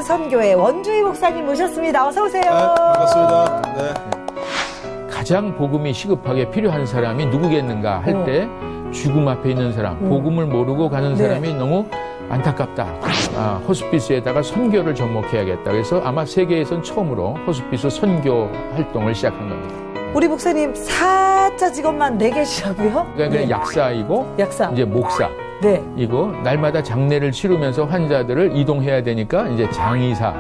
선교회 원주희 목사님 모셨습니다. 어서 오세요. 네, 반갑습니다. 네. 가장 복음이 시급하게 필요한 사람이 누구겠는가 할 때 죽음 앞에 있는 사람, 복음을 모르고 가는 사람이 너무 안타깝다. 호스피스에다가 선교를 접목해야겠다. 그래서 아마 세계에선 처음으로 호스피스 선교 활동을 시작한 겁니다. 우리 목사님 사자 직업만 4개시라고요? 그러니까 약사이고 약사. 이제 목사. 네. 이거 날마다 장례를 치르면서 환자들을 이동해야 되니까 이제 장의사,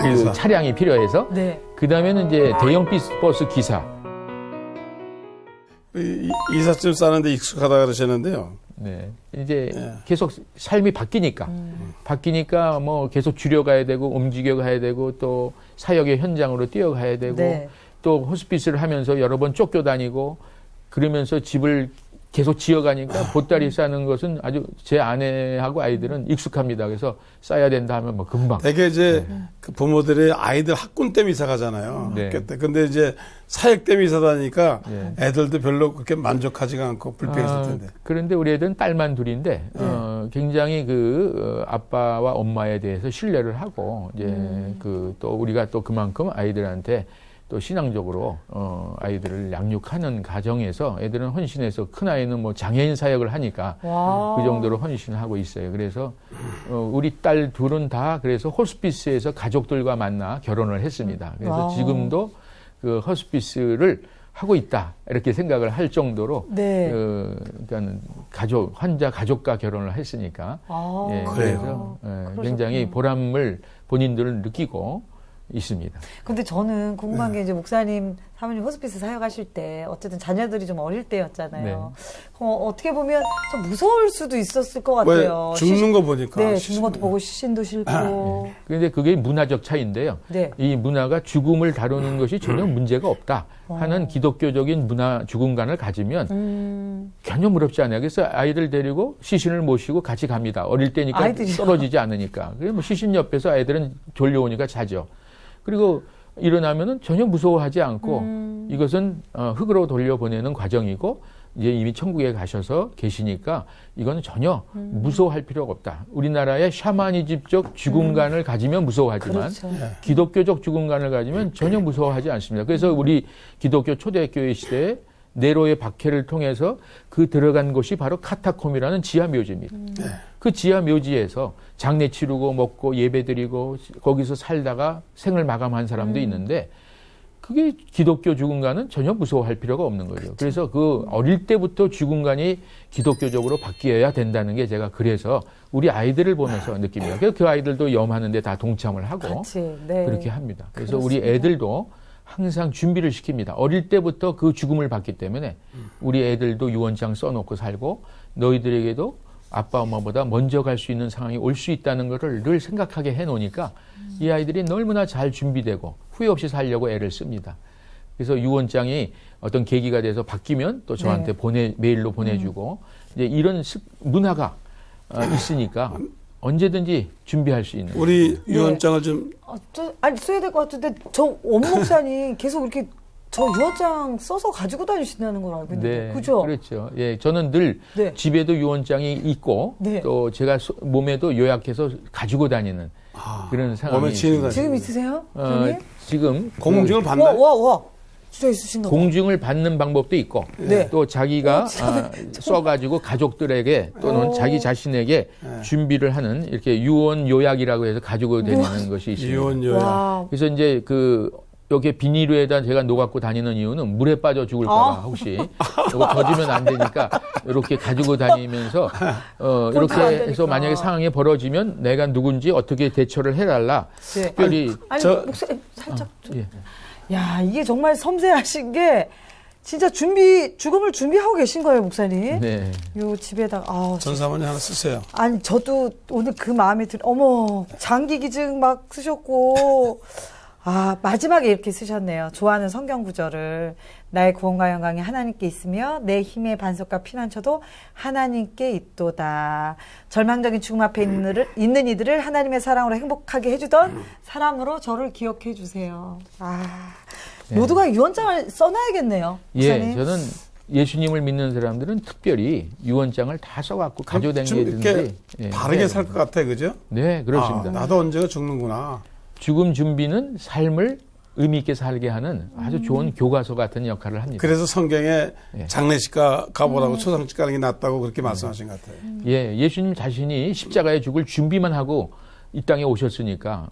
그 차량이 필요해서 네. 그 다음에는 이제 대형 버스 기사. 이삿짐 싸는데 익숙하다 그러셨는데요. 네. 이제 계속 삶이 바뀌니까 뭐 계속 줄여가야 되고 움직여 가야 되고 또 사역의 현장으로 뛰어가야 되고 또 호스피스를 하면서 여러 번 쫓겨다니고 그러면서 집을 계속 지어가니까 보따리 싸는 것은 아주 제 아내하고 아이들은 익숙합니다. 그래서 싸야 된다 하면 뭐 금방. 되게 이제 그 부모들이 아이들 학군 때문에 이사 가잖아요. 학교 때. 근데 이제 사역 때문에 이사 다니까 애들도 별로 그렇게 만족하지가 않고 불평했을 텐데. 그런데 우리 애들은 딸만 둘인데 굉장히 그 아빠와 엄마에 대해서 신뢰를 하고 이제 그 또 우리가 또 그만큼 아이들한테 또 신앙적으로 아이들을 양육하는 가정에서 애들은 헌신해서 큰 아이는 뭐 장애인 사역을 하니까 그 정도로 헌신하고 있어요. 그래서 우리 딸 둘은 다 그래서 호스피스에서 가족들과 만나 결혼을 했습니다. 그래서 지금도 그 호스피스를 하고 있다 이렇게 생각을 할 정도로 그러니까 환자 가족과 결혼을 했으니까 그래서 굉장히 보람을 본인들은 느끼고 있습니다. 근데 저는 궁금한 게 이제 목사님, 사모님 호스피스 사역하실 때 어쨌든 자녀들이 좀 어릴 때였잖아요. 어떻게 보면 좀 무서울 수도 있었을 것 같아요. 죽는 거 보니까. 네, 죽는 것도 보고 시신도 싫고. 그런데 그게 문화적 차이인데요. 이 문화가 죽음을 다루는 것이 전혀 문제가 없다 하는 기독교적인 문화 죽음관을 가지면 전혀 무섭지 않아요. 그래서 아이들 데리고 시신을 모시고 같이 갑니다. 어릴 때니까 아이들이요? 떨어지지 않으니까. 그래서 뭐 시신 옆에서 아이들은 졸려오니까 자죠. 그리고 일어나면은 전혀 무서워하지 않고 이것은 흙으로 돌려보내는 과정이고 이제 이미 천국에 가셔서 계시니까 이거는 전혀 무서워할 필요가 없다. 우리나라의 샤머니즘적 죽음관을 가지면 무서워하지만 기독교적 죽음관을 가지면 전혀 무서워하지 않습니다. 그래서 우리 기독교 초대교회 시대에 네로의 박해를 통해서 그 들어간 곳이 바로 카타콤이라는 지하 묘지입니다. 그 지하 묘지에서 장례 치르고 먹고 예배드리고 거기서 살다가 생을 마감한 사람도 있는데 그게 기독교 죽음관은 전혀 무서워할 필요가 없는 거죠. 그래서 그 어릴 때부터 죽음관이 기독교적으로 바뀌어야 된다는 게 제가 그래서 우리 아이들을 보면서 느낍니다. 그래서 그 아이들도 염하는데 다 동참을 하고 그렇게 합니다. 그래서 우리 애들도 항상 준비를 시킵니다. 어릴 때부터 그 죽음을 봤기 때문에 우리 애들도 유언장 써놓고 살고 너희들에게도 아빠 엄마보다 먼저 갈 수 있는 상황이 올 수 있다는 것을 늘 생각하게 해놓으니까 이 아이들이 너무나 잘 준비되고 후회 없이 살려고 애를 씁니다. 그래서 유언장이 어떤 계기가 돼서 바뀌면 또 저한테 메일로 보내주고 이제 이런 문화가 있으니까 언제든지 준비할 수 있는. 우리 유언장을 좀. 아니, 써야 될 것 같은데, 저 원목사님 계속 이렇게 저 유언장 써서 가지고 다니신다는 걸 알고 있는데. 그죠? 그렇죠. 예, 저는 늘 집에도 유언장이 있고 또 제가 몸에도 요약해서 가지고 다니는 그런 상황이 있습니다. 지금 있으세요? 지금. 공증을 받나요? 진짜 있으신가 공증을 받는 방법도 있고 또 자기가 써가지고 가족들에게 또는 자기 자신에게 준비를 하는 이렇게 유언 요약이라고 해서 가지고 다니는 것이 있습니다. 유언 요약. 그래서 이제 여기 비닐에다 제가 녹았고 다니는 이유는 물에 빠져 죽을까봐 혹시 이거 젖으면 안 되니까 이렇게 가지고 다니면서 이렇게 해서 만약에 상황이 벌어지면 내가 누군지 어떻게 대처를 해달라. 특별히 목사님 살짝 좀. 야, 이게 정말 섬세하신 게 진짜 죽음을 준비하고 계신 거예요, 목사님. 네. 요 집에다가 전사모니 하나 쓰세요. 아니, 저도 오늘 그 마음에 어머, 장기 기증 막 쓰셨고 마지막에 이렇게 쓰셨네요. 좋아하는 성경 구절을 나의 구원과 영광이 하나님께 있으며 내 힘의 반석과 피난처도 하나님께 있도다. 절망적인 죽음 앞에 있는 이들을 하나님의 사랑으로 행복하게 해주던 사람으로 저를 기억해 주세요. 모두가 유언장을 써놔야겠네요. 목사님. 예, 저는 예수님을 믿는 사람들은 특별히 유언장을 다 써갖고 가져다니는데 다르게 살 것 같아, 그죠? 네, 그렇습니다. 나도 언제가 죽는구나. 죽음 준비는 삶을 의미 있게 살게 하는 아주 좋은 교과서 같은 역할을 합니다. 그래서 성경에 장례식 가보라고 초상집 가는 게 낫다고 그렇게 말씀하신 것 같아요. 예, 예수님 자신이 십자가에 죽을 준비만 하고 이 땅에 오셨으니까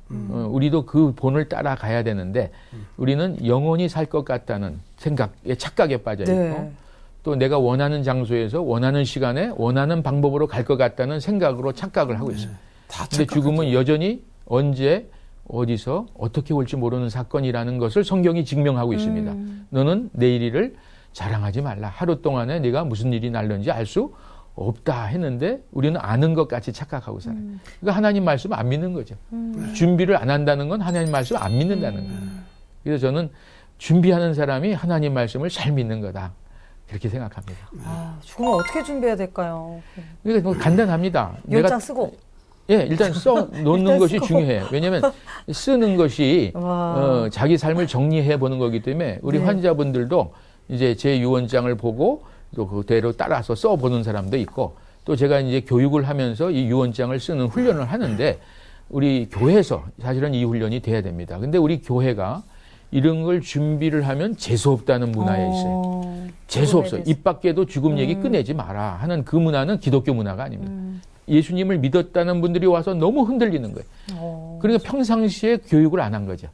우리도 그 본을 따라가야 되는데 우리는 영원히 살 것 같다는 생각에 착각에 빠져 있고 네. 또 내가 원하는 장소에서 원하는 시간에 원하는 방법으로 갈 것 같다는 생각으로 착각을 하고 있습니다. 그런데 죽음은 여전히 언제 어디서 어떻게 올지 모르는 사건이라는 것을 성경이 증명하고 있습니다. 너는 내일 일을 자랑하지 말라. 하루 동안에 네가 무슨 일이 날는지 알 수 없다 했는데 우리는 아는 것 같이 착각하고 살아요. 그러니까 하나님 말씀을 안 믿는 거죠. 준비를 안 한다는 건 하나님 말씀을 안 믿는다는 거예요. 그래서 저는 준비하는 사람이 하나님 말씀을 잘 믿는 거다. 그렇게 생각합니다. 죽으면 어떻게 준비해야 될까요? 그러니까 뭐 간단합니다. 유언장 쓰고. 예, 일단 놓는 것이 중요해요. 왜냐하면 쓰는 것이 자기 삶을 정리해 보는 거기 때문에 우리 네. 환자분들도 이제 제 유언장을 보고 또 그대로 따라서 써보는 사람도 있고 또 제가 이제 교육을 하면서 이 유언장을 쓰는 훈련을 하는데 우리 교회에서 사실은 이 훈련이 돼야 됩니다. 근데 우리 교회가 이런 걸 준비를 하면 재수없다는 문화에 있어요. 재수없어요. 입 밖에도 죽음 얘기 꺼내지 마라 하는 그 문화는 기독교 문화가 아닙니다. 예수님을 믿었다는 분들이 와서 너무 흔들리는 거예요. 그러니까 평상시에 교육을 안 한 거죠.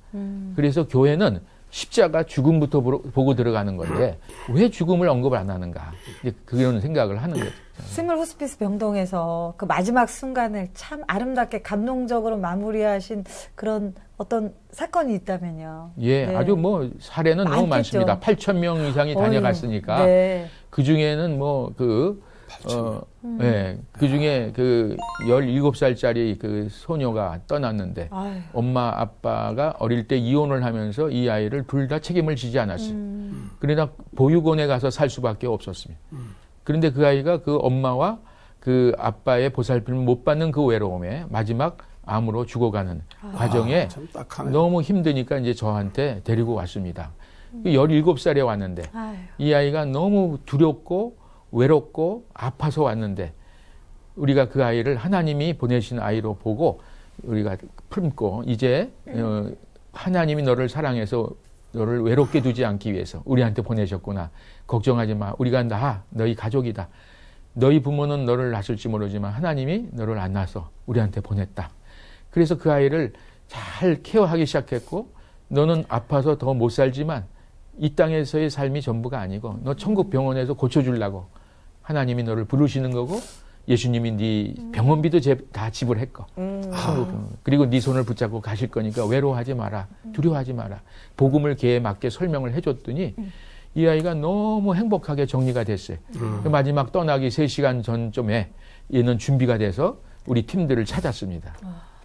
그래서 교회는 십자가 죽음부터 보고 들어가는 건데 왜 죽음을 언급을 안 하는가 그런 생각을 하는 거죠. 스물 호스피스 병동에서 그 마지막 순간을 참 아름답게 감동적으로 마무리하신 그런 어떤 사건이 있다면요. 예, 네. 아주 뭐 사례는 많겠죠. 너무 많습니다. 8,000명 이상이 다녀갔으니까 네. 그 중에는 네, 그 중에 그 17살짜리 그 소녀가 떠났는데 엄마 아빠가 어릴 때 이혼을 하면서 이 아이를 둘 다 책임을 지지 않았어요. 그러나 보육원에 가서 살 수밖에 없었습니다. 그런데 그 아이가 그 엄마와 그 아빠의 보살핌을 못 받는 그 외로움에 마지막 암으로 죽어가는 과정에 너무 힘드니까 이제 저한테 데리고 왔습니다. 17살에 왔는데 이 아이가 너무 두렵고 외롭고 아파서 왔는데 우리가 그 아이를 하나님이 보내신 아이로 보고 우리가 품고 이제 하나님이 너를 사랑해서 너를 외롭게 두지 않기 위해서 우리한테 보내셨구나. 걱정하지 마. 우리가 너희 가족이다. 너희 부모는 너를 낳았을지 모르지만 하나님이 너를 안 낳아서 우리한테 보냈다. 그래서 그 아이를 잘 케어하기 시작했고 너는 아파서 더 못 살지만 이 땅에서의 삶이 전부가 아니고 너 천국 병원에서 고쳐주려고 하나님이 너를 부르시는 거고 예수님이 네 병원비도 다 지불했고 그리고 네 손을 붙잡고 가실 거니까 외로워하지 마라. 두려워하지 마라. 복음을 걔에 맞게 설명을 해줬더니 이 아이가 너무 행복하게 정리가 됐어요. 마지막 떠나기 3시간 전쯤에 얘는 준비가 돼서 우리 팀들을 찾았습니다.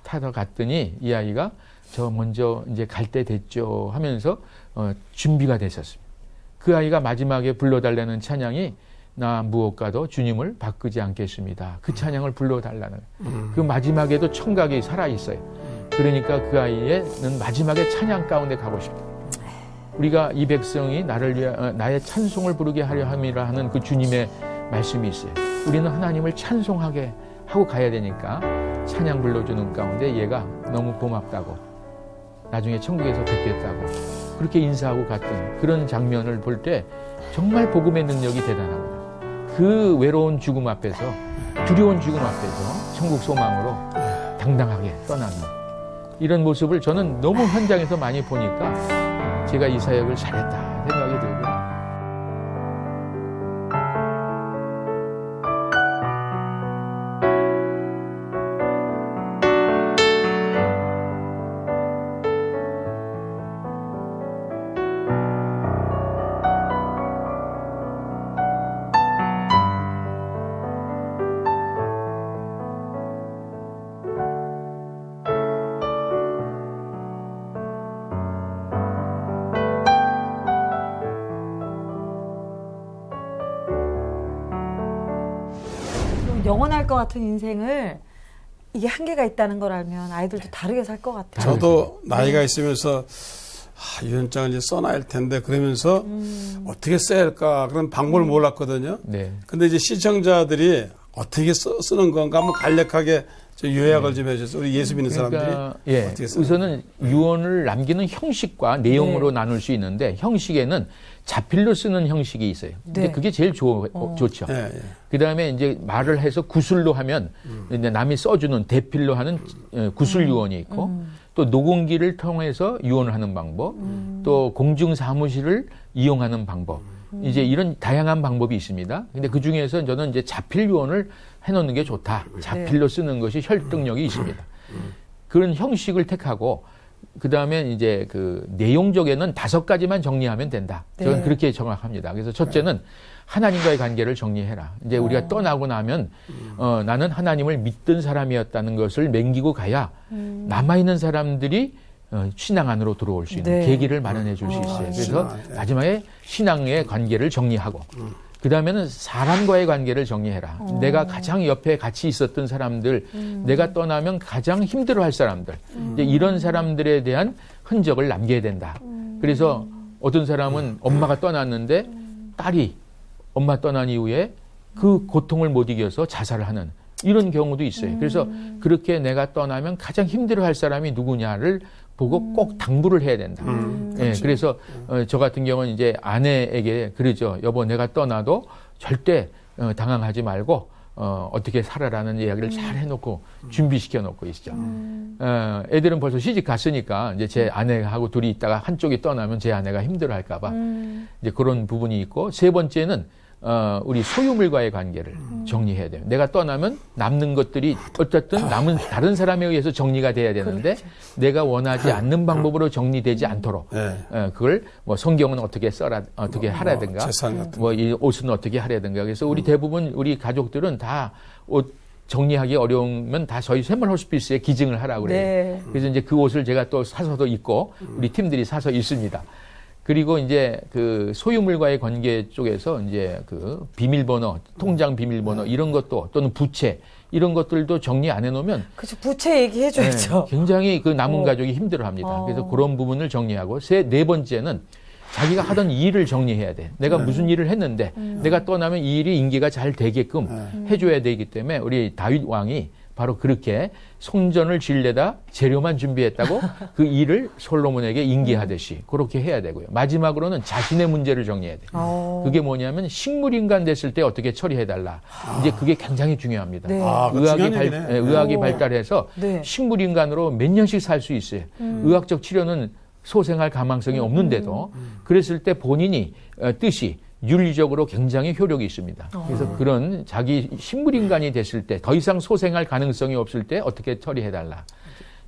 타러 갔더니 이 아이가 저 먼저 이제 갈 때 됐죠 하면서 준비가 됐었습니다. 그 아이가 마지막에 불러달라는 찬양이 나 무엇과도 주님을 바꾸지 않겠습니다. 그 찬양을 불러달라는 그 마지막에도 청각이 살아있어요. 그러니까 그 아이는 마지막에 찬양 가운데 가고 싶다. 우리가 이 백성이 나를 위해 나의 찬송을 부르게 하려 함이라 하는 그 주님의 말씀이 있어요. 우리는 하나님을 찬송하게 하고 가야 되니까 찬양 불러주는 가운데 얘가 너무 고맙다고 나중에 천국에서 뵙겠다고 그렇게 인사하고 갔던 그런 장면을 볼 때 정말 복음의 능력이 대단하구나. 그 외로운 죽음 앞에서 두려운 죽음 앞에서 천국 소망으로 당당하게 떠나는 이런 모습을 저는 너무 현장에서 많이 보니까 제가 이 사역을 잘했다 생각이 들고요. 영원할 것 같은 인생을 이게 한계가 있다는 걸 알면 아이들도 다르게 살 것 같아요. 저도 나이가 있으면서 이 현장을 이제 써놔야 할 텐데 그러면서 어떻게 써야 할까 그런 방법을 몰랐거든요. 네. 근데 이제 시청자들이 어떻게 쓰는 건가 한번 간략하게 요약을 좀 해주세요. 우리 예수 믿는 사람들이 어떻게 쓰는 우선은 유언을 남기는 형식과 내용으로 나눌 수 있는데 형식에는 자필로 쓰는 형식이 있어요. 근데 그게 제일 좋죠. 그다음에 이제 말을 해서 구술로 하면 이제 남이 써주는 대필로 하는 구술 유언이 있고 또 녹음기를 통해서 유언을 하는 방법, 또 공중 사무실을 이용하는 방법. 이제 이런 다양한 방법이 있습니다. 근데 그 중에서 저는 이제 자필 유언을 해놓는 게 좋다. 자필로 쓰는 것이 설득력이 있습니다. 그런 형식을 택하고 그 다음에 이제 그 내용적에는 5가지만 정리하면 된다. 저는 그렇게 정확합니다. 그래서 첫째는 하나님과의 관계를 정리해라. 이제 우리가 떠나고 나면 나는 하나님을 믿던 사람이었다는 것을 맹기고 가야 남아있는 사람들이 신앙 안으로 들어올 수 있는 계기를 마련해 줄 수 있어요. 그래서 마지막에 신앙의 관계를 정리하고 그 다음에는 사람과의 관계를 정리해라. 내가 가장 옆에 같이 있었던 사람들, 내가 떠나면 가장 힘들어할 사람들, 이제 이런 사람들에 대한 흔적을 남겨야 된다. 그래서 어떤 사람은 엄마가 떠났는데 딸이 엄마 떠난 이후에 그 고통을 못 이겨서 자살을 하는 이런 경우도 있어요. 그래서 그렇게 내가 떠나면 가장 힘들어할 사람이 누구냐를 보고 꼭 당부를 해야 된다. 그래서 저 같은 경우는 이제 아내에게 그러죠. 여보, 내가 떠나도 절대 당황하지 말고 어떻게 살아라는 이야기를 잘 해놓고 준비시켜 놓고 있죠. 애들은 벌써 시집 갔으니까 이제 제 아내하고 둘이 있다가 한쪽이 떠나면 제 아내가 힘들어할까봐 이제 그런 부분이 있고, 세 번째는 우리 소유물과의 관계를 정리해야 돼요. 내가 떠나면 남는 것들이 어쨌든 남은 다른 사람에 의해서 정리가 돼야 되는데 내가 원하지 않는 방법으로 정리되지 않도록 그걸 뭐 성경은 어떻게 어떻게 하라든가 뭐 이 옷은 어떻게 하라든가. 그래서 우리 대부분 우리 가족들은 다 옷 정리하기 어려우면 다 저희 샘물 호스피스에 기증을 하라고 그래요. 그래서 이제 그 옷을 제가 또 사서도 입고 우리 팀들이 사서 입습니다. 그리고 이제 그 소유물과의 관계 쪽에서 이제 그 비밀번호, 통장 비밀번호 이런 것도 또는 부채 이런 것들도 정리 안 해놓으면 그렇죠. 부채 얘기해줘야죠. 굉장히 그 남은 가족이 힘들어합니다. 그래서 그런 부분을 정리하고 네 번째는 자기가 하던 일을 정리해야 돼. 내가 무슨 일을 했는데 내가 떠나면 이 일이 인계가 잘 되게끔 해줘야 되기 때문에 우리 다윗 왕이 바로 그렇게 성전을 지으려다 재료만 준비했다고 그 일을 솔로몬에게 인계하듯이 그렇게 해야 되고요. 마지막으로는 자신의 문제를 정리해야 돼요. 그게 뭐냐면 식물인간 됐을 때 어떻게 처리해달라. 이제 그게 굉장히 중요합니다. 의학이 발달해서 식물인간으로 몇 년씩 살 수 있어요. 의학적 치료는 소생할 가망성이 없는데도 그랬을 때 본인이 뜻이 윤리적으로 굉장히 효력이 있습니다. 그래서 그런 자기 식물인간이 됐을 때 더 이상 소생할 가능성이 없을 때 어떻게 처리해달라.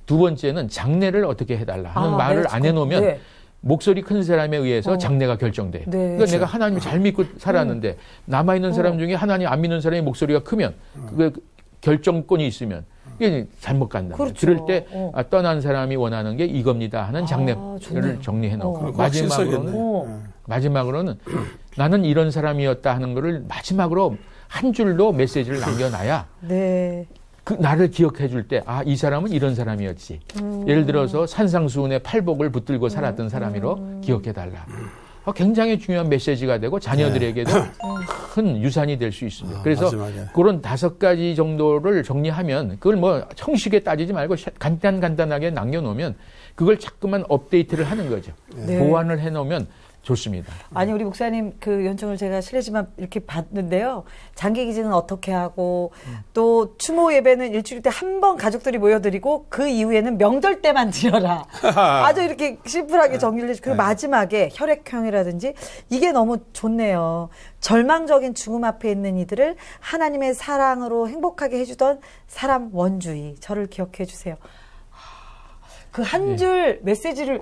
두 번째는 장례를 어떻게 해달라 하는 말을 안 해놓으면 목소리 큰 사람에 의해서 장례가 결정돼. 그러니까 내가 하나님을 잘 믿고 살았는데 남아있는 사람 중에 하나님 안 믿는 사람의 목소리가 크면 그 결정권이 있으면 이게 잘못 간다. 그렇죠. 그럴 때 떠난 사람이 원하는 게 이겁니다 하는 장례를 정리해놓고 마지막으로는 나는 이런 사람이었다 하는 거를 마지막으로 한 줄로 메시지를 남겨놔야 그 나를 기억해 줄 때 이 사람은 이런 사람이었지. 예를 들어서 산상수훈에 팔복을 붙들고 살았던 사람이로 기억해달라. 굉장히 중요한 메시지가 되고 자녀들에게도 큰 유산이 될 수 있습니다. 그래서 그런 5가지 정도를 정리하면 그걸 뭐 형식에 따지지 말고 간단하게 남겨놓으면 그걸 자꾸만 업데이트를 하는 거죠. 보완을 해놓으면 좋습니다. 아니, 우리 목사님 그 연청을 제가 실례지만 이렇게 봤는데요. 장기 기증은 어떻게 하고 또 추모 예배는 일주일 때 한 번 가족들이 모여드리고 그 이후에는 명절 때만 드려라. 아주 이렇게 심플하게 정리를 해주고 그리고 마지막에 혈액형이라든지 이게 너무 좋네요. 절망적인 죽음 앞에 있는 이들을 하나님의 사랑으로 행복하게 해주던 사람 원주의 저를 기억해 주세요. 그 한 줄 메시지를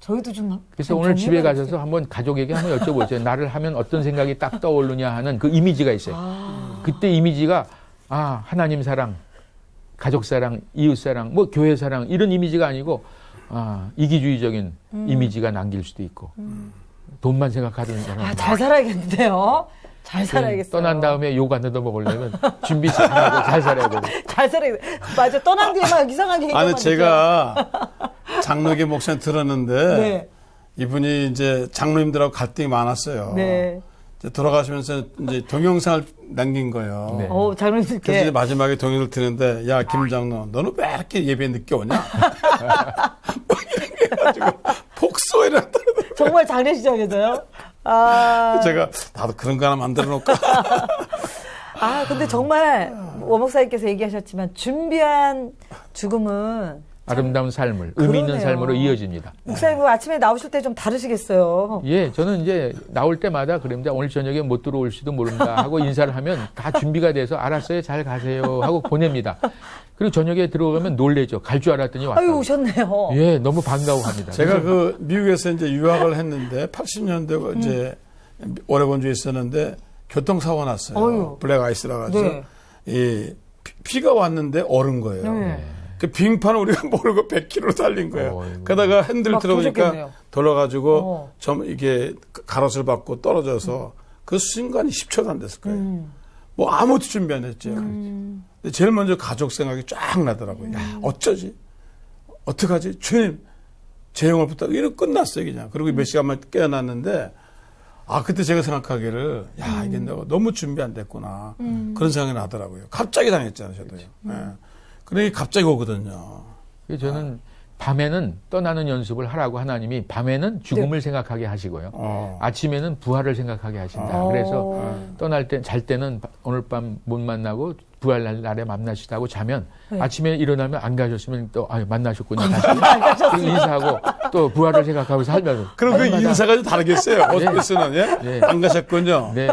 저희도 좀. 그래서 오늘 집에 가셔서 한번 가족에게 한번 여쭤보세요. 나를 하면 어떤 생각이 딱 떠오르냐 하는 그 이미지가 있어요. 그때 이미지가 하나님 사랑, 가족 사랑, 이웃 사랑, 뭐 교회 사랑 이런 이미지가 아니고 이기주의적인 이미지가 남길 수도 있고 돈만 생각하던 사람. 잘 살아야겠는데요. 잘 살아야겠어요. 떠난 다음에 욕 안 얻어 먹으려면 준비 잘하고 잘 살아야 돼요. 잘 살아야 돼. 맞아. 떠난 뒤에 막 이상하게. 아니, 제가 장로계 목사님 들었는데 이분이 이제 장로님들하고 갈등이 많았어요. 네. 이제 돌아가시면서 이제 동영상을 남긴 거예요. 네. 장로님께. 그래서 이제 마지막에 동영상을 드는데, 야, 김 장로, 너는 왜 이렇게 예배에 늦게 오냐? 뭐 이렇게 해가지고, 폭소 이랬다. 정말 장례식장에서요? 제가, 나도 그런 거 하나 만들어 놓을까? 근데 정말, 원목사님께서 얘기하셨지만, 준비한 죽음은, 아름다운 삶을, 의미 있는 삶으로 이어집니다. 목사님 아침에 나오실 때 좀 다르시겠어요? 예, 저는 이제 나올 때마다 그럽니다. 오늘 저녁에 못 들어올지도 모른다 하고 인사를 하면 다 준비가 돼서 알았어요, 잘 가세요 하고 보냅니다. 그리고 저녁에 들어가면 놀래죠. 갈 줄 알았더니 왔다. 아유, 오셨네요. 예, 너무 반가워합니다. 제가 그 미국에서 이제 유학을 했는데 80년대 이제 오레곤주에 있었는데 교통사고 났어요. 어휴. 블랙 아이스라 가지고 네. 이 피가 왔는데 얼은 거예요. 네. 그 빙판을 우리가 모르고 100km 달린 거예요. 그러다가 핸들 들어보니까 돌아가지고 좀 이게 가로수를 받고 떨어져서 그 순간이 10초도 안 됐을 거예요. 뭐 아무것도 준비 안 했죠. 근데 제일 먼저 가족 생각이 쫙 나더라고요. 야, 어쩌지? 어떡하지? 주님, 제 영을 부탁. 이러고 끝났어요, 그냥. 그리고 몇 시간만 깨어났는데, 그때 제가 생각하기를, 야, 이게 내가 너무 준비 안 됐구나. 그런 생각이 나더라고요. 갑자기 당했잖아요, 저도요. 네. 그러니 갑자기 오거든요. 저는 밤에는 떠나는 연습을 하라고 하나님이 밤에는 죽음을 생각하게 하시고요. 아침에는 부활을 생각하게 하신다. 그래서 떠날 때, 잘 때는 오늘 밤 못 만나고 부활 날에 만나시다고 자면 아침에 일어나면 안 가셨으면 또 만나셨군요. 다시 그리고 인사하고 또 부활을 생각하고 살면서. 그럼 그 인사가 좀 다르겠어요. 호스피스는 예? 안 가셨군요. 네.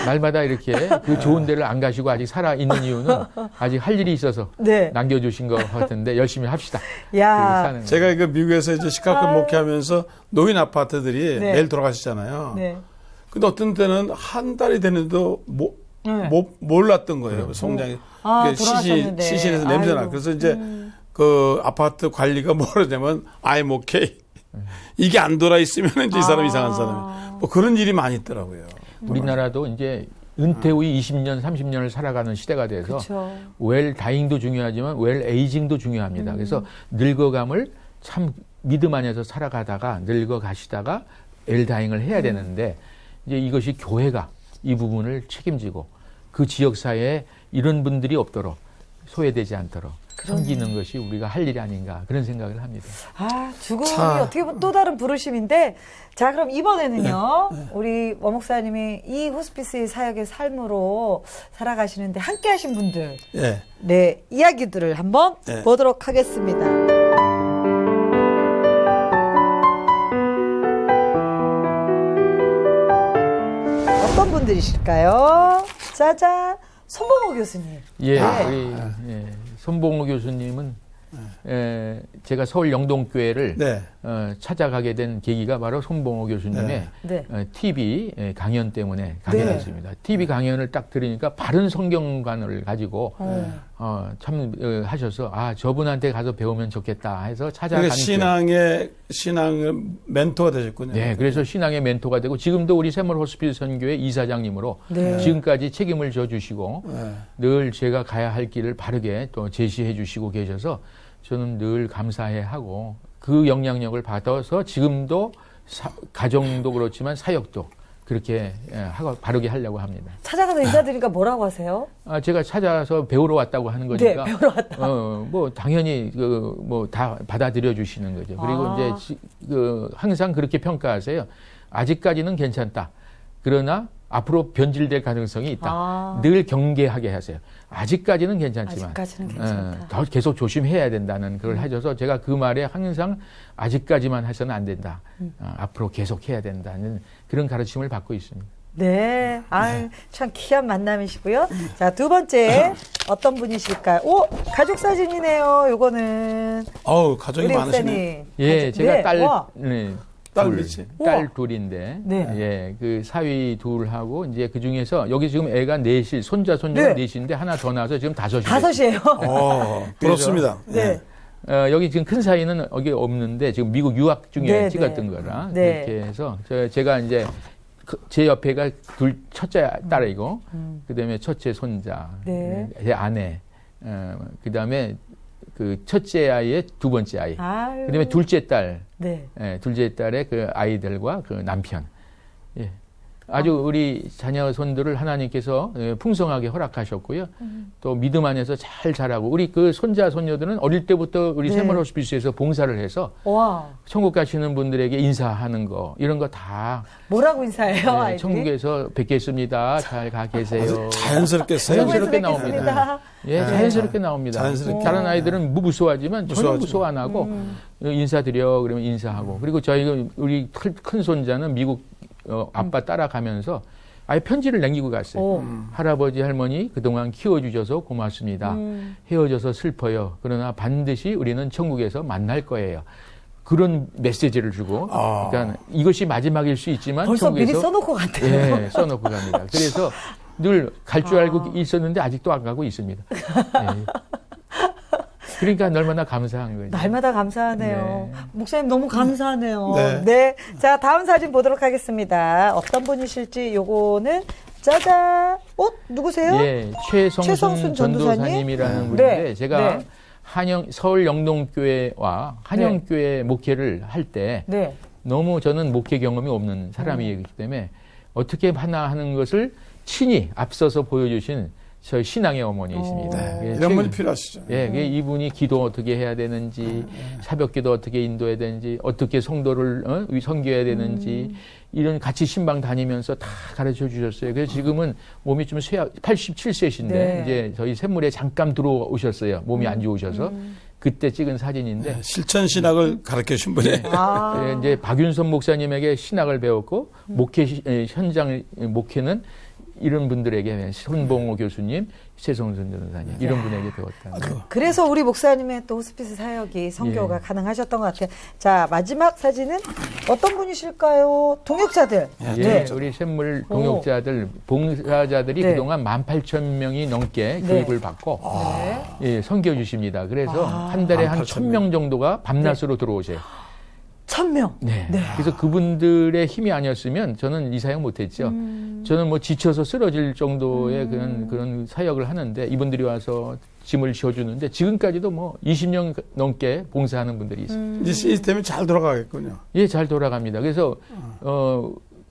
날마다 이렇게 그 좋은 데를 안 가시고 아직 살아 있는 이유는 아직 할 일이 있어서 남겨주신 것 같은데 열심히 합시다. 야, 제가 그 미국에서 이제 시카고 목회하면서 노인 아파트들이 매일 돌아가시잖아요. 근데 어떤 때는 한 달이 되는데도 몰랐던 거예요. 송장이. 시신에서 냄새나. 그래서 이제 그 아파트 관리가 뭐라 되면 I'm okay. 이게 안 돌아 있으면 이제 이 사람 이상한 사람이. 뭐 그런 일이 많이 있더라고요. 우리나라도 이제 은퇴 후 20년, 30년을 살아가는 시대가 돼서 웰 다잉도 중요하지만 웰 에이징도 중요합니다. 그래서 늙어감을 참 믿음 안에서 살아가다가 늙어가시다가 웰 다잉을 해야 되는데 이제 이것이 교회가 이 부분을 책임지고 그 지역사회에 이런 분들이 없도록 소외되지 않도록 섬기는 것이 우리가 할 일이 아닌가 그런 생각을 합니다. 죽음이 어떻게 보면 또 다른 부르심인데 자 그럼 이번에는요 우리 원목사님이 이 호스피스의 사역의 삶으로 살아가시는데 함께 하신 분들 네 이야기들을 한번 보도록 하겠습니다. 어떤 분들이실까요? 짜잔, 손봉호 교수님. 손봉호 교수님은 제가 서울 영동교회를 찾아가게 된 계기가 바로 손봉호 교수님의 TV 강연 때문에 가게 됐습니다. TV 강연을 딱 들으니까 바른 성경관을 가지고 참 하셔서 저분한테 가서 배우면 좋겠다 해서 찾아간 신앙의 멘토가 되셨군요. 네, 그래서 신앙의 멘토가 되고 지금도 우리 샘물 호스피스 선교회 이사장님으로 지금까지 책임을 져주시고 늘 제가 가야 할 길을 바르게 또 제시해 주시고 계셔서 저는 늘 감사해하고 그 영향력을 받아서 지금도 가정도 그렇지만 사역도 그렇게 하고 바르게 하려고 합니다. 찾아가서 인사드리니까 뭐라고 하세요? 제가 찾아서 배우러 왔다고 하는 거니까. 네, 배우러 왔다. 뭐 당연히 다 받아들여 주시는 거죠. 그리고 이제 항상 그렇게 평가하세요. 아직까지는 괜찮다. 그러나 앞으로 변질될 가능성이 있다. 늘 경계하게 하세요. 아직까지는 괜찮지만 더 계속 조심해야 된다는 걸 해줘서 제가 그 말에 항상 아직까지만 해서는 안 된다. 앞으로 계속 해야 된다는 그런 가르침을 받고 있습니다. 네. 참 귀한 만남이시고요. 자, 두 번째 어떤 분이실까요? 가족 사진이네요. 요거는 가족이 많으시네. 제가 딸 둘인데, 그 사위 둘하고, 이제 그 중에서, 여기 지금 애가 넷이, 손자가 넷인데, 하나 더 나와서 지금 다섯이에요. 부럽습니다. 여기 지금 큰 사위는 여기 없는데, 지금 미국 유학 중에 찍었던 거라, 이렇게 해서, 제가 이제, 제 옆에가 첫째 딸이고, 그 다음에 첫째 손자, 제 아내, 그 다음에 그 첫째 아이의 두 번째 아이. 아유. 그다음에 둘째 딸. 네. 예, 둘째 딸의 그 아이들과 그 남편. 예. 아주 우리 자녀 손들을 하나님께서 풍성하게 허락하셨고요. 또 믿음 안에서 잘 자라고 우리 그 손자 손녀들은 어릴 때부터 우리 네. 샘물 호스피스에서 봉사를 해서 와. 천국 가시는 분들에게 인사하는 거 이런 거 다 뭐라고 인사해요, 아이들이? 천국에서 뵙겠습니다. 잘 가 계세요. 자연스럽게 나옵니다. 예, 자연스럽게 나옵니다. 자연스럽게. 다른 아이들은 무서워하지만 전혀 무서워 안 하고 인사드려 그러면 인사하고 그리고 저희 우리 큰 손자는 미국 아빠 따라가면서 아예 편지를 남기고 갔어요. 할아버지 할머니 그동안 키워주셔서 고맙습니다. 헤어져서 슬퍼요. 그러나 반드시 우리는 천국에서 만날 거예요. 그런 메시지를 주고 그러니까 이것이 마지막일 수 있지만 벌써 천국에서 미리 써놓고 갔대요. 예, 써놓고 갑니다. 그래서 늘 갈 줄 알고 있었는데 아직도 안 가고 있습니다. 예. 그러니까 얼마나 감사한 거죠. 날마다 감사하네요. 네. 목사님 너무 감사하네요. 네. 네. 자, 다음 사진 보도록 하겠습니다. 어떤 분이실지 요거는 짜잔. 누구세요? 예, 최성순 전도사님이라는 분인데 네. 제가 네. 서울 영동교회와 한영교회 목회를 할 때 네. 너무 저는 목회 경험이 없는 사람이기 때문에 어떻게 하나 하는 것을 친히 앞서서 보여주신 저희 신앙의 어머니이십니다. 네. 이런 분이 필요하시죠. 예, 이분이 기도 어떻게 해야 되는지, 새벽기도 어떻게 인도해야 되는지, 어떻게 성도를 섬겨야 되는지, 이런 같이 신방 다니면서 다 가르쳐 주셨어요. 그래서 지금은 몸이 좀 87세신데, 네. 이제 저희 샘물에 잠깐 들어오셨어요. 몸이 안 좋으셔서. 그때 찍은 사진인데. 실천 신학을 가르쳐 주신 분이에요. 예, 이제 박윤선 목사님에게 신학을 배웠고, 현장 목회는 이런 분들에게 손봉호 교수님, 최성순 전도사님 이런 분에게 배웠다. 그래서 우리 목사님의 또 호스피스 사역이 선교가 가능하셨던 것 같아요. 자, 마지막 사진은 어떤 분이실까요? 동역자들. 예, 우리 샘물 동역자들, 봉사자들이 그동안 18,000명이 넘게 교육을 받고 예, 섬겨 주십니다. 그래서 한 달에 한 1,000명 정도가 밤낮으로 들어오세요. 1,000명. 네. 그래서 그분들의 힘이 아니었으면 저는 이 사역 못했죠. 저는 뭐 지쳐서 쓰러질 정도의 그런 사역을 하는데 이분들이 와서 짐을 지어주는데 지금까지도 뭐 20년 넘게 봉사하는 분들이 있습니다. 이제 시스템이 잘 돌아가겠군요. 예, 잘 돌아갑니다. 그래서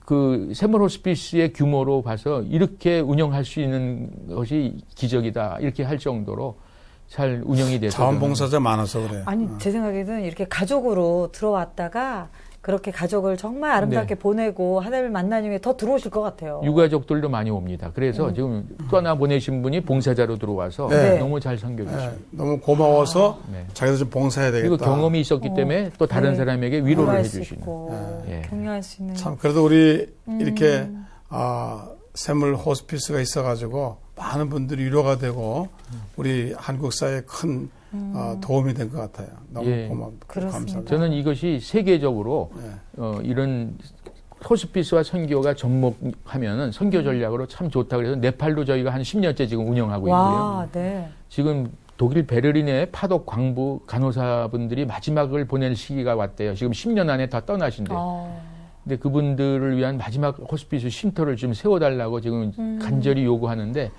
그 샘물 호스피스의 규모로 봐서 이렇게 운영할 수 있는 것이 기적이다 이렇게 할 정도로 잘 운영이 돼서 자원봉사자 많아서 그래요. 아니 제 생각에는 이렇게 가족으로 들어왔다가 그렇게 가족을 정말 아름답게 보내고 하나님을 만난 이후에 더 들어오실 것 같아요. 유가족들도 많이 옵니다. 그래서 지금 떠나 보내신 분이 봉사자로 들어와서 너무 잘 섬겨주시고 너무 고마워서 자기도 좀 봉사해야 되겠다. 그리고 경험이 있었기 때문에 또 다른 사람에게 위로를 해주시는. 격려할 수 있는. 참 그래도 우리 이렇게 샘물 호스피스가 있어가지고 많은 분들이 위로가 되고 우리 한국 사회에 큰 도움이 된 것 같아요. 너무 고맙습니다. 감사합니다. 저는 이것이 세계적으로 이런 호스피스와 선교가 접목하면은 선교 전략으로 참 좋다 그래서 네팔도 저희가 한 10년째 지금 운영하고 있고요. 네. 지금 독일 베를린의 파독 광부 간호사분들이 마지막을 보낼 시기가 왔대요. 지금 10년 안에 다 떠나신대요. 근데 그분들을 위한 마지막 호스피스 쉼터를 좀 세워달라고 지금 간절히 요구하는데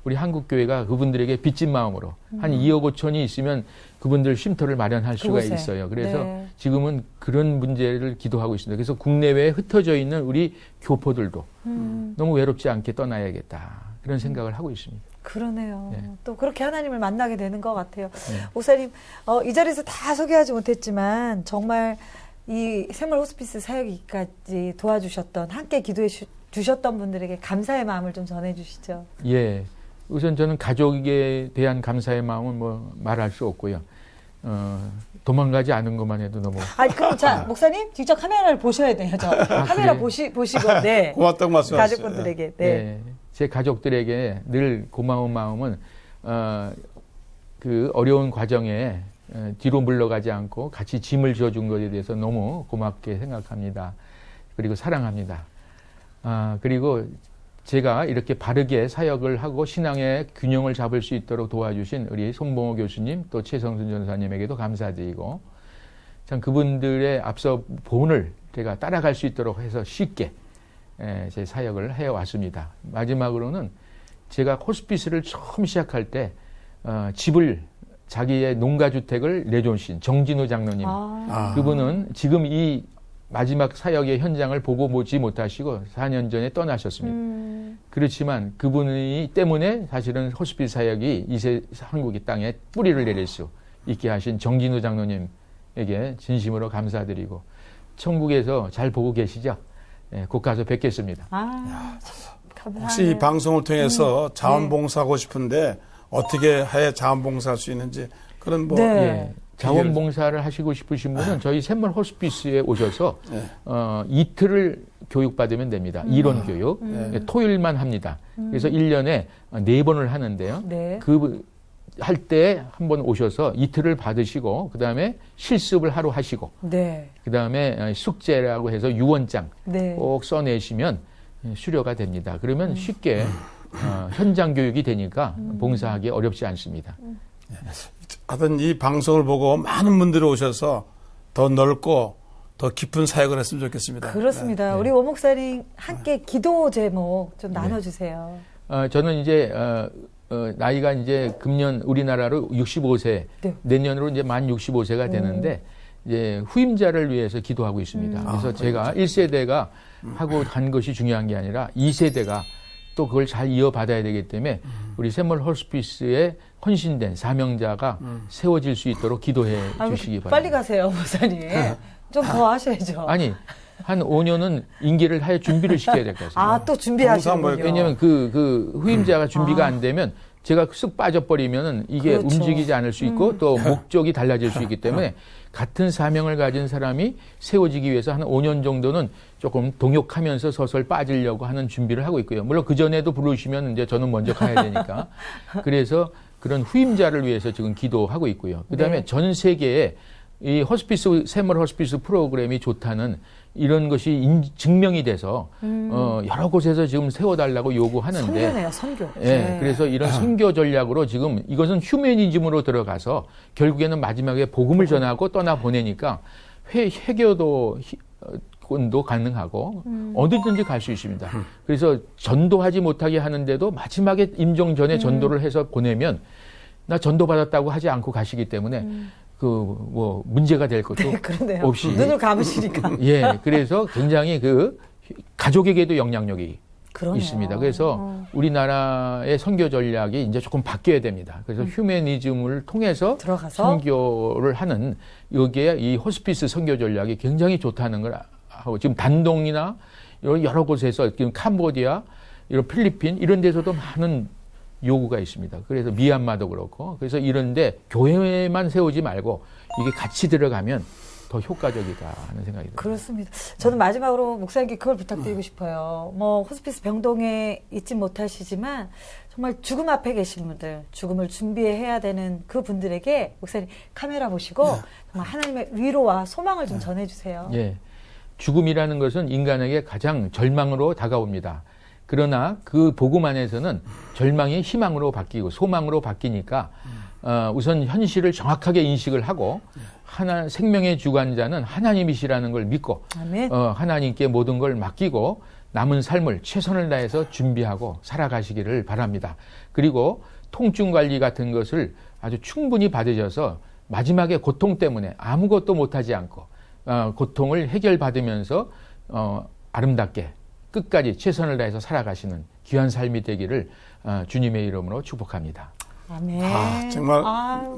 우리 한국교회가 그분들에게 빚진 마음으로 한 2억 5천이 있으면 그분들 쉼터를 마련할 수가 있어요. 그래서 지금은 그런 문제를 기도하고 있습니다. 그래서 국내외에 흩어져 있는 우리 교포들도 너무 외롭지 않게 떠나야겠다. 그런 생각을 하고 있습니다. 그러네요. 또 그렇게 하나님을 만나게 되는 것 같아요. 목사님, 이 자리에서 다 소개하지 못했지만 정말 이 샘물 호스피스 사역이까지 도와주셨던 함께 기도해 주셨던 분들에게 감사의 마음을 좀 전해주시죠. 예, 우선 저는 가족에 대한 감사의 마음은 뭐 말할 수 없고요. 도망가지 않은 것만 해도 너무. 그럼 자 목사님 직접 카메라를 보셔야 돼요. 카메라 보시고 고맙다고 말씀하셨어요. 가족분들에게. 제 가족들에게 늘 고마운 마음은 그 어려운 과정에 뒤로 물러가지 않고 같이 짐을 지어준 것에 대해서 너무 고맙게 생각합니다. 그리고 사랑합니다. 그리고 제가 이렇게 바르게 사역을 하고 신앙의 균형을 잡을 수 있도록 도와주신 우리 손봉호 교수님 또 최성순 전사님에게도 감사드리고 참 그분들의 앞서 본을 제가 따라갈 수 있도록 해서 쉽게 제 사역을 해왔습니다. 마지막으로는 제가 호스피스를 처음 시작할 때 집을 자기의 농가주택을 내놓으신 정진우 장로님. 그분은 지금 이 마지막 사역의 현장을 보고 보지 못하시고 4년 전에 떠나셨습니다. 그렇지만 그분이 때문에 사실은 호스피스 사역이 이세 한국의 땅에 뿌리를 내릴 수 있게 하신 정진우 장로님에게 진심으로 감사드리고 천국에서 잘 보고 계시죠? 네, 곧 가서 뵙겠습니다. 감사하네요. 혹시 이 방송을 통해서 자원봉사하고 싶은데 어떻게 해야 자원봉사할 수 있는지 그런 뭐 예, 자원봉사를 하시고 싶으신 분은 저희 샘물 호스피스에 오셔서 이틀을 교육받으면 됩니다. 이론 교육. 토요일만 합니다. 그래서 1년에 4번을 하는데요. 그 할 때 한번 오셔서 이틀을 받으시고 그다음에 실습을 하루 하시고 그다음에 숙제라고 해서 유언장 꼭 써내시면 수료가 됩니다. 그러면 쉽게 현장 교육이 되니까 봉사하기 어렵지 않습니다. 하여튼 이 방송을 보고 많은 분들이 오셔서 더 넓고 더 깊은 사역을 했으면 좋겠습니다. 그렇습니다. 우리 오 목사님 함께 기도 제목 좀 나눠주세요. 저는 이제 나이가 이제 금년 우리나라로 65세, 내년으로 이제 만 65세가 되는데 이제 후임자를 위해서 기도하고 있습니다. 그래서 제가 1세대가 하고 간 것이 중요한 게 아니라 2세대가 또 그걸 잘 이어받아야 되기 때문에 우리 샘물 호스피스에 헌신된 사명자가 세워질 수 있도록 기도해 주시기 바랍니다. 빨리 가세요, 목사님. 좀 더 하셔야죠. 아니, 한 5년은 임기를 하여 준비를 시켜야 될 것 같습니다. 또 준비하시는군요. 왜냐하면 그 후임자가 준비가 안 되면 제가 쓱 빠져버리면은 이게 움직이지 않을 수 있고 또 목적이 달라질 수 있기 때문에 같은 사명을 가진 사람이 세워지기 위해서 한 5년 정도는 조금 동역하면서 서서히 빠지려고 하는 준비를 하고 있고요. 물론 그전에도 부르시면 이제 저는 먼저 가야 되니까. 그래서 그런 후임자를 위해서 지금 기도하고 있고요. 그 다음에 전 세계에 이 호스피스, 샘물 호스피스 프로그램이 좋다는 이런 것이 증명이 돼서 여러 곳에서 지금 세워달라고 요구하는데 선교네요, 선교. 예, 그래서 이런 선교 전략으로 지금 이것은 휴머니즘으로 들어가서 결국에는 마지막에 복음을 전하고 떠나 보내니까 회교도 가능하고 어디든지 갈 수 있습니다. 그래서 전도하지 못하게 하는데도 마지막에 임종 전에 전도를 해서 보내면 나 전도 받았다고 하지 않고 가시기 때문에 문제가 될 것도 없이. 눈을 감으시니까. 예, 그래서 굉장히 가족에게도 영향력이 있습니다. 그래서 우리나라의 선교 전략이 이제 조금 바뀌어야 됩니다. 그래서 휴머니즘을 통해서 들어가서 선교를 하는 여기에 이 호스피스 선교 전략이 굉장히 좋다는 걸 하고 지금 단동이나 이런 여러 곳에서 지금 캄보디아, 이런 필리핀 이런 데서도 많은 요구가 있습니다. 그래서 미얀마도 그렇고 그래서 이런데 교회만 세우지 말고 이게 같이 들어가면 더 효과적이다 하는 생각이 듭니다. 그렇습니다. 저는 마지막으로 목사님께 그걸 부탁드리고 싶어요. 호스피스 병동에 있지 못하시지만 정말 죽음 앞에 계신 분들, 죽음을 준비해야 되는 그 분들에게 목사님 카메라 보시고 정말 하나님의 위로와 소망을 좀 전해주세요. 예, 죽음이라는 것은 인간에게 가장 절망으로 다가옵니다. 그러나 그 복음 안에서는 절망이 희망으로 바뀌고 소망으로 바뀌니까 우선 현실을 정확하게 인식을 하고 생명의 주관자는 하나님이시라는 걸 믿고 하나님께 모든 걸 맡기고 남은 삶을 최선을 다해서 준비하고 살아가시기를 바랍니다. 그리고 통증 관리 같은 것을 아주 충분히 받으셔서 마지막에 고통 때문에 아무것도 못하지 않고 고통을 해결받으면서 아름답게 끝까지 최선을 다해서 살아가시는 귀한 삶이 되기를 주님의 이름으로 축복합니다. 아멘. 정말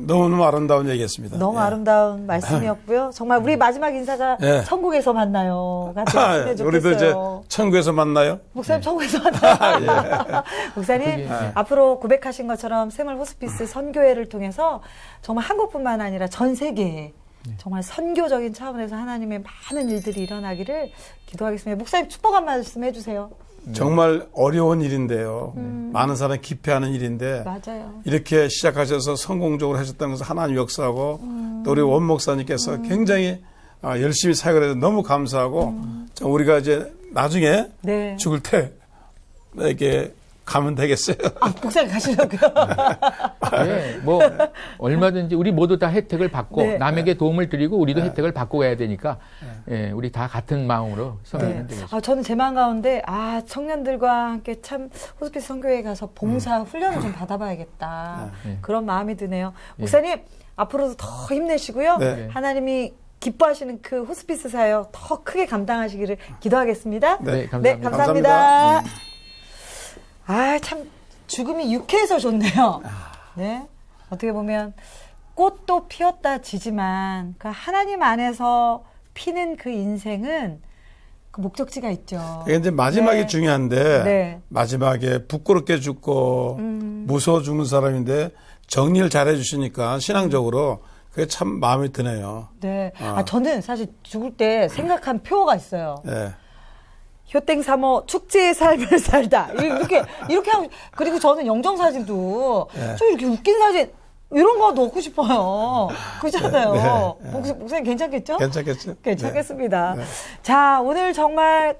너무너무 아름다운 얘기였습니다. 너무 아름다운 말씀이었고요. 정말 우리 마지막 인사가 천국에서 만나요. 같이 했으면 좋겠어요. 우리도 이제 천국에서 만나요? 목사님 천국에서 만나요. 목사님 앞으로 고백하신 것처럼 샘물 호스피스 선교회를 통해서 정말 한국뿐만 아니라 전 세계에 정말 선교적인 차원에서 하나님의 많은 일들이 일어나기를 기도하겠습니다. 목사님 축복 한 말씀 해주세요. 정말 어려운 일인데요. 많은 사람이 기피하는 일인데 맞아요. 이렇게 시작하셔서 성공적으로 하셨다는 것은 하나님 역사하고 또 우리 원 목사님께서 굉장히 열심히 사역을 해서 너무 감사하고 우리가 이제 나중에 죽을 때 이렇게 가면 되겠어요. 목사님 가시려고요? 네, 뭐 얼마든지 우리 모두 다 혜택을 받고 네. 남에게 도움을 드리고 우리도 네. 혜택을 받고 가야 되니까 예, 우리 다 같은 마음으로 섬기면 되겠습니다. 저는 제 마음 가운데 청년들과 함께 참 호스피스 선교회에 가서 봉사 훈련을 좀 받아봐야겠다. 그런 마음이 드네요. 목사님 앞으로도 더 힘내시고요. 네. 하나님이 기뻐하시는 그 호스피스 사역 더 크게 감당하시기를 기도하겠습니다. 네, 감사합니다. 네, 감사합니다. 참 죽음이 유쾌해서 좋네요. 네, 어떻게 보면 꽃도 피었다 지지만 그 하나님 안에서 피는 그 인생은 그 목적지가 있죠. 이게 이제 마지막이 중요한데 마지막에 부끄럽게 죽고 무서워 죽는 사람인데 정리를 잘해 주시니까 신앙적으로 그게 참 마음이 드네요. 네. 저는 사실 죽을 때 생각한 표어가 있어요. 네. 효땡사모 축제의 삶을 살다. 이렇게 하고, 그리고 저는 영정사진도 좀 이렇게 웃긴 사진, 이런 거 넣고 싶어요. 그렇잖아요. 목사님 괜찮겠죠? 괜찮겠죠? 괜찮겠습니다. 네. 자, 오늘 정말,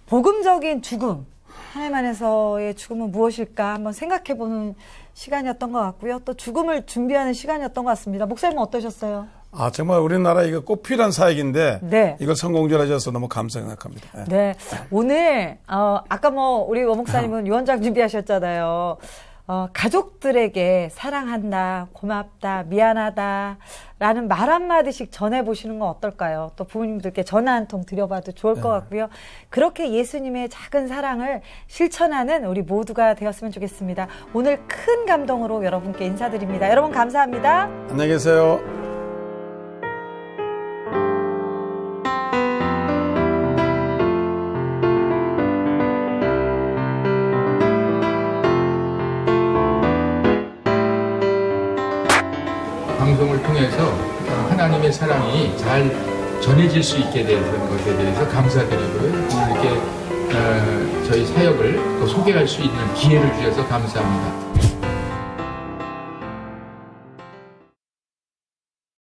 복음적인 죽음. 하나님 안에서의 죽음은 무엇일까 한번 생각해보는 시간이었던 것 같고요. 또 죽음을 준비하는 시간이었던 것 같습니다. 목사님은 어떠셨어요? 정말 우리나라 이거 꼭 필요한 사역인데 이걸 성공적으로 하셔서 너무 감사합니다. 네. 오늘 아까 우리 원목사님은 유언장 준비하셨잖아요. 가족들에게 사랑한다, 고맙다, 미안하다 라는 말 한마디씩 전해보시는 건 어떨까요? 또 부모님들께 전화 한 통 드려봐도 좋을 것 같고요. 그렇게 예수님의 작은 사랑을 실천하는 우리 모두가 되었으면 좋겠습니다. 오늘 큰 감동으로 여러분께 인사드립니다. 여러분 감사합니다. 안녕히 계세요. 방송을 통해서 하나님의 사랑이 잘 전해질 수 있게 된 것에 대해서 감사드리고요. 오늘 이렇게 저희 사역을 더 소개할 수 있는 기회를 주셔서 감사합니다.